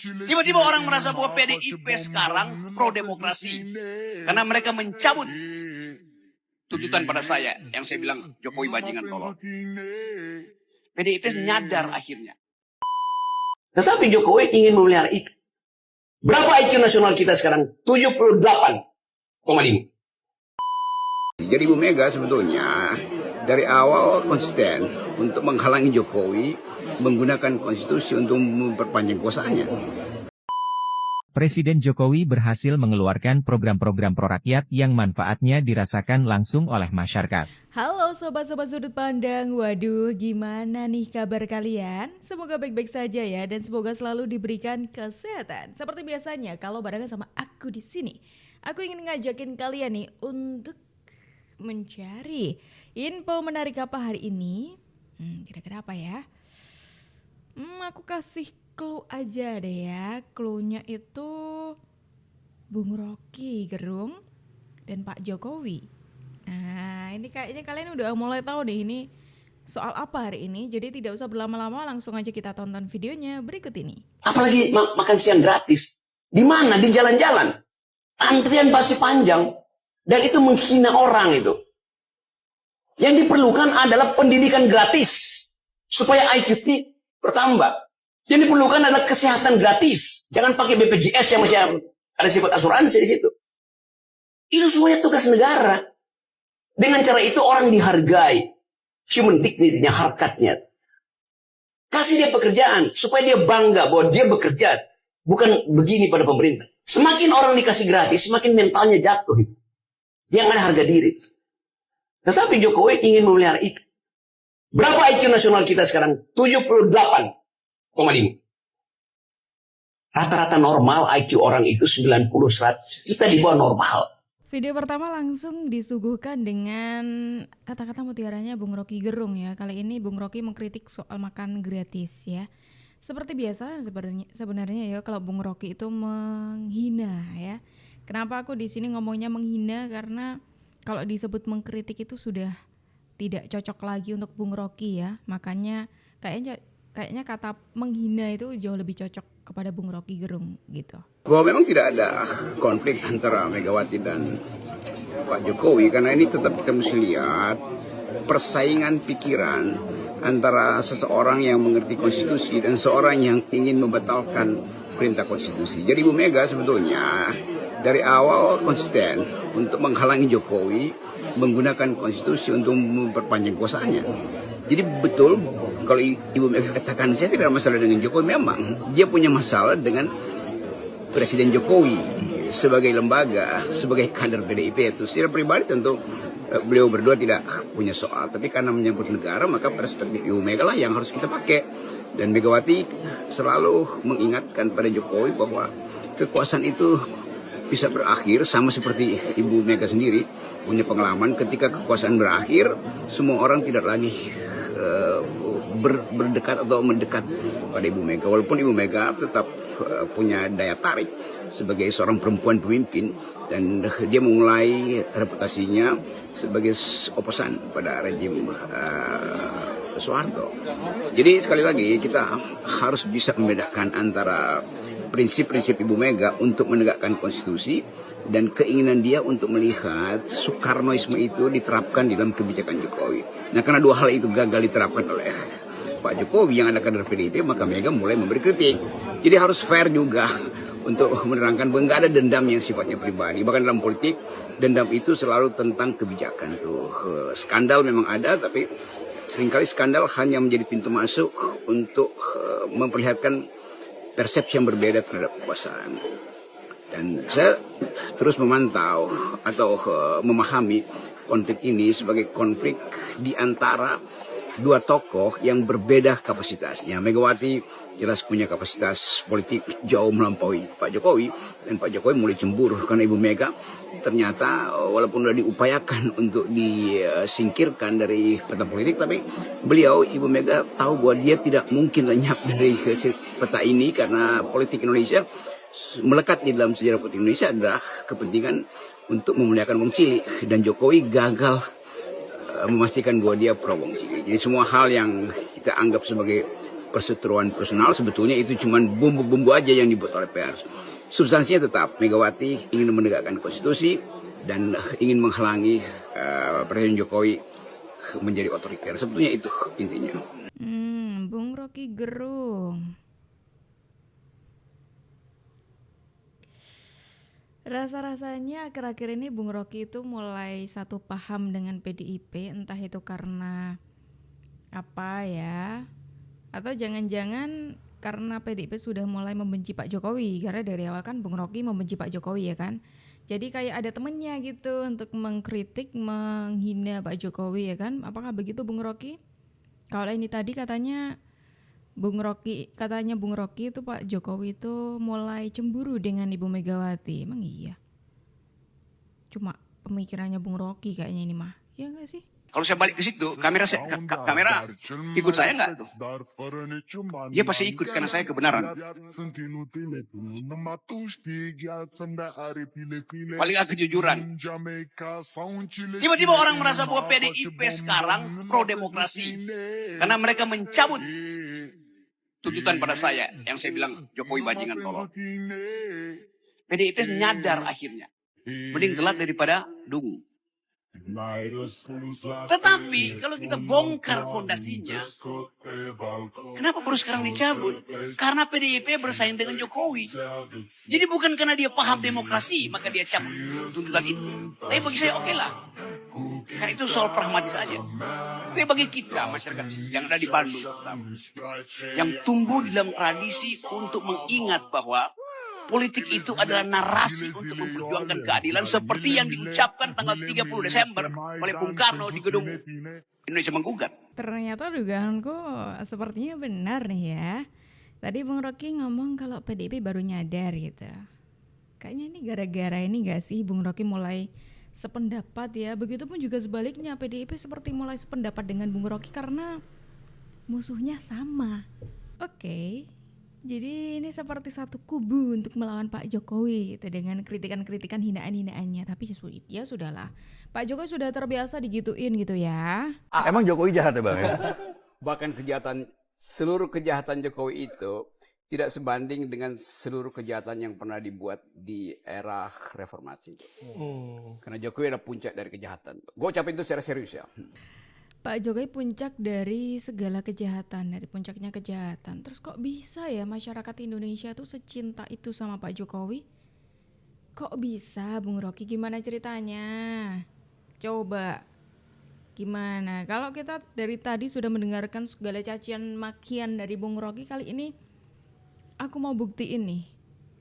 Tiba-tiba orang merasa bahwa PDIP sekarang pro-demokrasi. Karena mereka mencabut tuntutan pada saya. Yang saya bilang Jokowi bajingan tolol. PDIP nyadar akhirnya. Tetapi Jokowi ingin memelihara itu. Berapa IQ nasional kita sekarang? 78,5. Jadi Ibu Mega sebetulnya dari awal konsisten untuk menghalangi Jokowi menggunakan konstitusi untuk memperpanjang kuasanya. Presiden Jokowi berhasil mengeluarkan program-program prorakyat yang manfaatnya dirasakan langsung oleh masyarakat. Halo sobat-sobat sudut pandang, waduh gimana nih kabar kalian? Semoga baik-baik saja ya dan semoga selalu diberikan kesehatan. Seperti biasanya kalau barengan sama aku di sini, aku ingin ngajakin kalian nih untuk mencari info menarik apa hari ini. Kira-kira apa ya? Aku kasih clue aja deh ya. Clue-nya itu Bung Rocky Gerung dan Pak Jokowi. Nah, ini kayaknya kalian udah mulai tahu deh ini soal apa hari ini. Jadi tidak usah berlama-lama, langsung aja kita tonton videonya berikut ini. Apalagi makan siang gratis. Di mana? Di jalan-jalan. Antrian pasti panjang. Dan itu menghina orang itu. Yang diperlukan adalah pendidikan gratis. Supaya IQ bertambah. Yang diperlukan adalah kesehatan gratis. Jangan pakai BPJS yang masih ada sifat asuransi di situ. Itu semuanya tugas negara. Dengan cara itu orang dihargai. Human dignity-nya, harkatnya. Kasih dia pekerjaan. Supaya dia bangga bahwa dia bekerja. Bukan begini pada pemerintah. Semakin orang dikasih gratis, semakin mentalnya jatuh. Yang ada harga diri. Tetapi Jokowi ingin memelihara itu. Berapa IQ nasional kita sekarang? 78,5. Rata-rata normal IQ orang itu 90, 100. Kita di bawah normal. Video pertama langsung disuguhkan dengan kata-kata mutiaranya Bung Rocky Gerung ya. Kali ini Bung Rocky mengkritik soal makan gratis ya. Seperti biasa sebenarnya ya kalau Bung Rocky itu menghina ya. Kenapa aku di sini ngomongnya menghina? Karena kalau disebut mengkritik itu sudah tidak cocok lagi untuk Bung Rocky ya. Makanya kayaknya kata menghina itu jauh lebih cocok kepada Bung Rocky Gerung gitu. Bahwa memang tidak ada konflik antara Megawati dan Pak Jokowi, karena ini tetap kita mesti lihat persaingan pikiran antara seseorang yang mengerti konstitusi dan seorang yang ingin membatalkan perintah konstitusi. Jadi Ibu Mega sebetulnya dari awal konsisten untuk menghalangi Jokowi menggunakan konstitusi untuk memperpanjang kuasanya. Jadi betul kalau Ibu Mega katakan saya tidak ada masalah dengan Jokowi, memang dia punya masalah dengan Presiden Jokowi sebagai lembaga, sebagai kader PDIP itu. Secara pribadi tentu beliau berdua tidak punya soal, tapi karena menyangkut negara maka perspektif Ibu Mega lah yang harus kita pakai. Dan Megawati selalu mengingatkan pada Jokowi bahwa kekuasaan itu bisa berakhir, sama seperti Ibu Mega sendiri punya pengalaman ketika kekuasaan berakhir semua orang tidak lagi berdekat atau mendekat pada Ibu Mega. Walaupun Ibu Mega tetap punya daya tarik sebagai seorang perempuan pemimpin dan dia memulai reputasinya sebagai oposan pada rejim Soeharto. Jadi sekali lagi kita harus bisa membedakan antara prinsip-prinsip Ibu Mega untuk menegakkan konstitusi dan keinginan dia untuk melihat Soekarnoisme itu diterapkan dalam kebijakan Jokowi. Nah, karena dua hal itu gagal diterapkan oleh Pak Jokowi yang ada kader PDIP, maka Mega mulai memberi kritik. Jadi harus fair juga untuk menerangkan bahwa nggak ada dendam yang sifatnya pribadi. Bahkan dalam politik, dendam itu selalu tentang kebijakan tuh. Skandal memang ada, tapi seringkali skandal hanya menjadi pintu masuk untuk memperlihatkan persepsi yang berbeda terhadap kekuasaan. Dan saya terus memantau atau memahami konflik ini sebagai konflik di antara dua tokoh yang berbeda kapasitasnya. Megawati jelas punya kapasitas politik jauh melampaui Pak Jokowi, dan Pak Jokowi mulai cemburu karena Ibu Mega ternyata walaupun sudah diupayakan untuk disingkirkan dari peta politik, tapi beliau Ibu Mega tahu bahwa dia tidak mungkin lenyap dari peta ini karena politik Indonesia melekat di dalam sejarah politik Indonesia adalah kepentingan untuk memuliakan wong cilik, dan Jokowi gagal memastikan bahwa dia pro wong cilik. Jadi semua hal yang kita anggap sebagai perseteruan personal, sebetulnya itu cuma bumbu-bumbu aja yang dibuat oleh pers. Substansinya tetap Megawati ingin menegakkan konstitusi dan ingin menghalangi Presiden Jokowi menjadi otoriter. Sebetulnya itu intinya. Bung Rocky Gerung. Rasa-rasanya akhir-akhir ini Bung Rocky itu mulai satu paham dengan PDIP, entah itu karena apa ya, atau jangan-jangan karena PDIP sudah mulai membenci Pak Jokowi, karena dari awal kan Bung Rocky membenci Pak Jokowi ya kan. Jadi kayak ada temennya gitu untuk mengkritik, menghina Pak Jokowi ya kan. Apakah begitu Bung Rocky? Kalau ini tadi katanya Bung Rocky itu Pak Jokowi itu mulai cemburu dengan Ibu Megawati. Emang iya? Cuma pemikirannya Bung Rocky kayaknya ini mah. Ya enggak sih? Kalau saya balik ke situ, kamera ikut saya nggak tuh? Dia pasti ikut karena saya kebenaran. Paling nggak kejujuran. Tiba-tiba orang merasa bahwa PDIP sekarang pro demokrasi karena mereka mencabut tuntutan pada saya yang saya bilang Jokowi bajingan tolol. PDIP nyadar akhirnya, mending telat daripada dungu. Tetapi kalau kita bongkar fondasinya, kenapa baru sekarang dicabut? Karena PDIP bersaing dengan Jokowi. Jadi bukan karena dia paham demokrasi maka dia cabut tuntutan itu. Tapi bagi saya oke lah. Karena itu soal pragmatis aja. Tapi bagi kita masyarakat yang ada di Bandung, yang tumbuh dalam tradisi untuk mengingat bahwa politik itu adalah narasi untuk memperjuangkan keadilan seperti yang diucapkan tanggal 30 Desember oleh Bung Karno di gedung Indonesia Menggugat. Ternyata dugaanku sepertinya benar nih ya. Tadi Bung Rocky ngomong kalau PDIP baru nyadar gitu. Kayaknya ini gara-gara ini gak sih Bung Rocky mulai sependapat ya. Begitupun juga sebaliknya PDIP seperti mulai sependapat dengan Bung Rocky karena musuhnya sama. Oke. Jadi ini seperti satu kubu untuk melawan Pak Jokowi gitu dengan kritikan-kritikan hinaan-hinaannya. Tapi ya sudahlah, Pak Jokowi sudah terbiasa digituin gitu ya. Emang Jokowi jahat ya Bang ya? Bahkan seluruh kejahatan Jokowi itu tidak sebanding dengan seluruh kejahatan yang pernah dibuat di era reformasi. Karena Jokowi adalah puncak dari kejahatan. Gue ucapin itu secara serius ya. Pak Jokowi puncak dari segala kejahatan, dari puncaknya kejahatan. Terus kok bisa ya masyarakat Indonesia tuh secinta itu sama Pak Jokowi? Kok bisa Bung Rocky? Gimana ceritanya? Coba, gimana? Kalau kita dari tadi sudah mendengarkan segala cacian makian dari Bung Rocky, kali ini aku mau buktiin nih.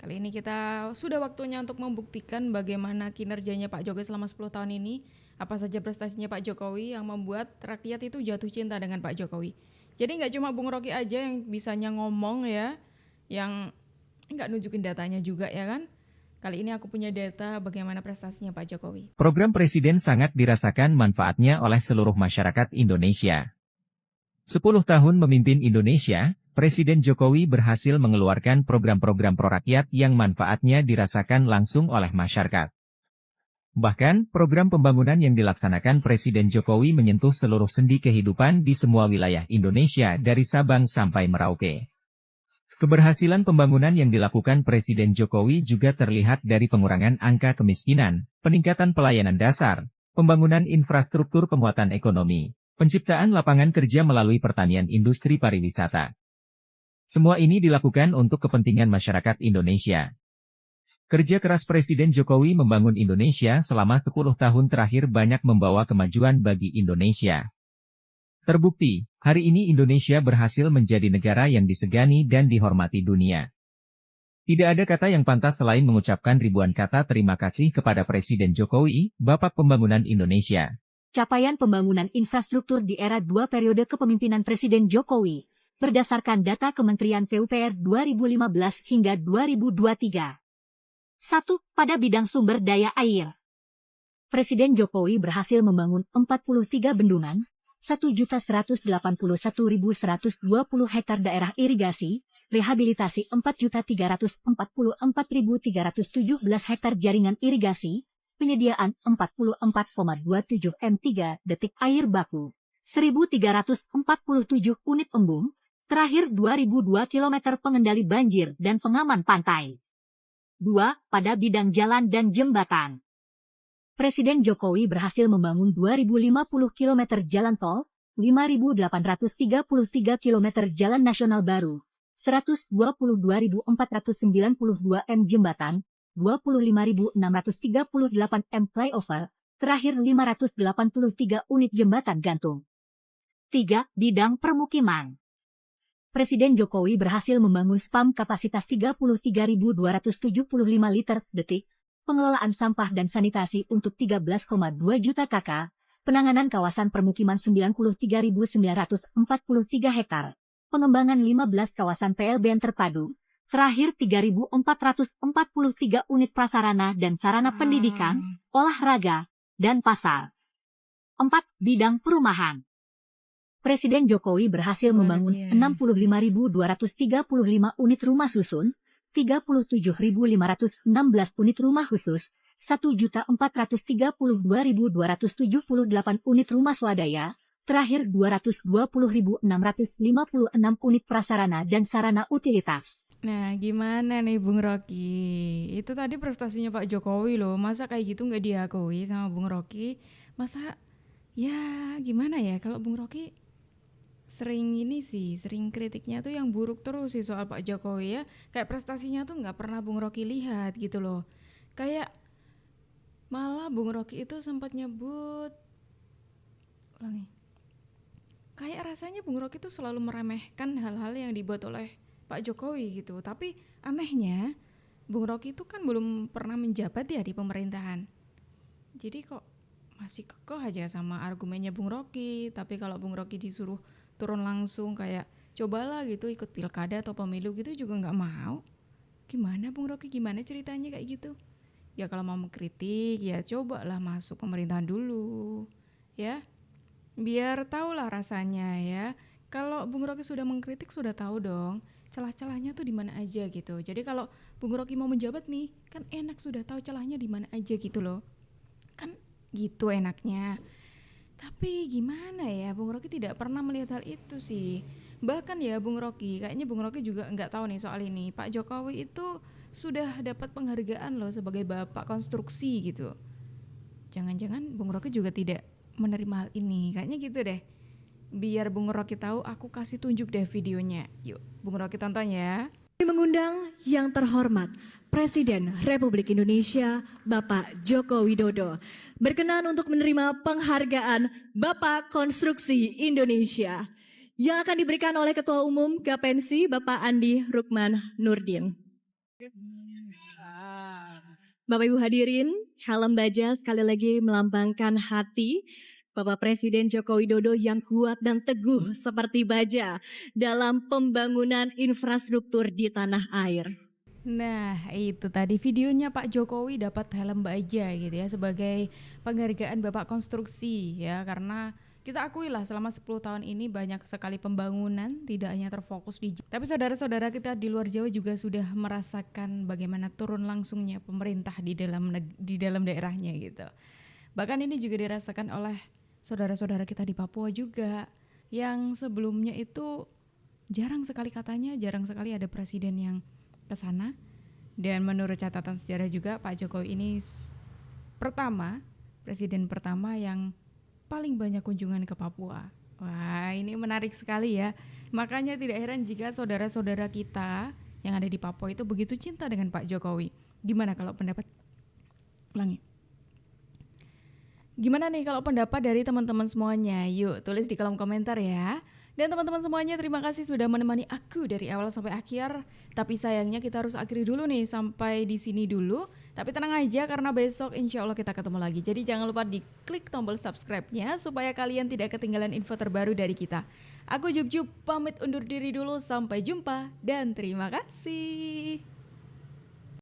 Kali ini kita sudah waktunya untuk membuktikan bagaimana kinerjanya Pak Jokowi selama 10 tahun ini. Apa saja prestasinya Pak Jokowi yang membuat rakyat itu jatuh cinta dengan Pak Jokowi. Jadi gak cuma Bung Rocky aja yang bisanya ngomong ya, yang gak nunjukin datanya juga ya kan. Kali ini aku punya data bagaimana prestasinya Pak Jokowi. Program Presiden sangat dirasakan manfaatnya oleh seluruh masyarakat Indonesia. 10 tahun memimpin Indonesia, Presiden Jokowi berhasil mengeluarkan program-program prorakyat yang manfaatnya dirasakan langsung oleh masyarakat. Bahkan, program pembangunan yang dilaksanakan Presiden Jokowi menyentuh seluruh sendi kehidupan di semua wilayah Indonesia dari Sabang sampai Merauke. Keberhasilan pembangunan yang dilakukan Presiden Jokowi juga terlihat dari pengurangan angka kemiskinan, peningkatan pelayanan dasar, pembangunan infrastruktur penguatan ekonomi, penciptaan lapangan kerja melalui pertanian industri pariwisata. Semua ini dilakukan untuk kepentingan masyarakat Indonesia. Kerja keras Presiden Jokowi membangun Indonesia selama 10 tahun terakhir banyak membawa kemajuan bagi Indonesia. Terbukti, hari ini Indonesia berhasil menjadi negara yang disegani dan dihormati dunia. Tidak ada kata yang pantas selain mengucapkan ribuan kata terima kasih kepada Presiden Jokowi, Bapak Pembangunan Indonesia. Capaian pembangunan infrastruktur di era 2 periode kepemimpinan Presiden Jokowi, berdasarkan data Kementerian PUPR 2015 hingga 2023. 1. Pada bidang sumber daya air. Presiden Jokowi berhasil membangun 43 bendungan, 1.181.120 hektar daerah irigasi, rehabilitasi 4.344.317 hektar jaringan irigasi, penyediaan 44,27 M3 detik air baku, 1.347 unit embung, Terakhir 2002 km pengendali banjir dan pengaman pantai. 2. Pada bidang jalan dan jembatan. Presiden Jokowi berhasil membangun 2050 km jalan tol, 5.833 km jalan nasional baru, 122.492 m jembatan, 25.638 m flyover, terakhir 583 unit jembatan gantung. 3. Bidang permukiman. Presiden Jokowi berhasil membangun SPAM kapasitas 33.275 liter detik, pengelolaan sampah dan sanitasi untuk 13,2 juta KK, penanganan kawasan permukiman 93.943 hektar, pengembangan 15 kawasan PLBN terpadu, terakhir 3.443 unit prasarana dan sarana pendidikan, olahraga, dan pasar. 4. Bidang perumahan. Presiden Jokowi berhasil membangun 65.235 unit rumah susun, 37.516 unit rumah khusus, 1.432.278 unit rumah swadaya, terakhir 220.656 unit prasarana dan sarana utilitas. Nah, gimana nih Bung Rocky? Itu tadi prestasinya Pak Jokowi loh. Masa kayak gitu nggak diakui sama Bung Rocky? Masa ya gimana ya kalau Bung Rocky sering kritiknya tuh yang buruk terus sih soal Pak Jokowi ya. Kayak prestasinya tuh nggak pernah Bung Rocky lihat gitu loh. Kayak malah Bung Rocky itu sempat nyebut, kayak rasanya Bung Rocky tuh selalu meremehkan hal-hal yang dibuat oleh Pak Jokowi gitu. Tapi anehnya Bung Rocky itu kan belum pernah menjabat ya di pemerintahan. Jadi kok masih kekeh aja sama argumennya Bung Rocky. Tapi kalau Bung Rocky disuruh turun langsung kayak cobalah gitu ikut pilkada atau pemilu gitu juga nggak mau. Gimana Bung Rocky, gimana ceritanya kayak gitu? Ya kalau mau mengkritik ya cobalah masuk pemerintahan dulu ya, biar tahulah rasanya ya. Kalau Bung Rocky sudah mengkritik sudah tahu dong celah-celahnya tuh di mana aja gitu. Jadi kalau Bung Rocky mau menjabat nih kan enak, sudah tahu celahnya di mana aja gitu loh, kan gitu enaknya. Tapi gimana ya, Bung Rocky tidak pernah melihat hal itu sih. Bahkan ya Bung Rocky, kayaknya Bung Rocky juga nggak tahu nih soal ini. Pak Jokowi itu sudah dapat penghargaan loh sebagai bapak konstruksi gitu. Jangan-jangan Bung Rocky juga tidak menerima hal ini, kayaknya gitu deh. Biar Bung Rocky tahu, aku kasih tunjuk deh videonya. Yuk, Bung Rocky tonton ya. Mengundang yang terhormat Presiden Republik Indonesia Bapak Joko Widodo berkenan untuk menerima penghargaan Bapak Konstruksi Indonesia yang akan diberikan oleh Ketua Umum Gapensi Bapak Andi Rukman Nurdin. Bapak Ibu hadirin, helm baja sekali lagi melambangkan hati Bapak Presiden Joko Widodo yang kuat dan teguh seperti baja dalam pembangunan infrastruktur di tanah air. Nah itu tadi videonya Pak Jokowi dapat helm baja gitu ya sebagai penghargaan Bapak Konstruksi ya, karena kita akui lah selama 10 tahun ini banyak sekali pembangunan, tidak hanya terfokus di Jawa. Tapi saudara-saudara kita di luar Jawa juga sudah merasakan bagaimana turun langsungnya pemerintah di dalam daerahnya gitu. Bahkan ini juga dirasakan oleh saudara-saudara kita di Papua juga, yang sebelumnya itu jarang sekali ada presiden yang ke sana. Dan menurut catatan sejarah juga Pak Jokowi ini presiden pertama yang paling banyak kunjungan ke Papua. Wah, ini menarik sekali ya. Makanya tidak heran jika saudara-saudara kita yang ada di Papua itu begitu cinta dengan Pak Jokowi. Gimana kalau pendapat Gimana nih kalau pendapat dari teman-teman semuanya? Yuk tulis di kolom komentar ya. Dan teman-teman semuanya, terima kasih sudah menemani aku dari awal sampai akhir. Tapi sayangnya kita harus akhiri dulu nih, sampai di sini dulu. Tapi tenang aja karena besok insya Allah kita ketemu lagi. Jadi jangan lupa diklik tombol subscribe-nya supaya kalian tidak ketinggalan info terbaru dari kita. Aku Jub pamit undur diri dulu, sampai jumpa dan terima kasih.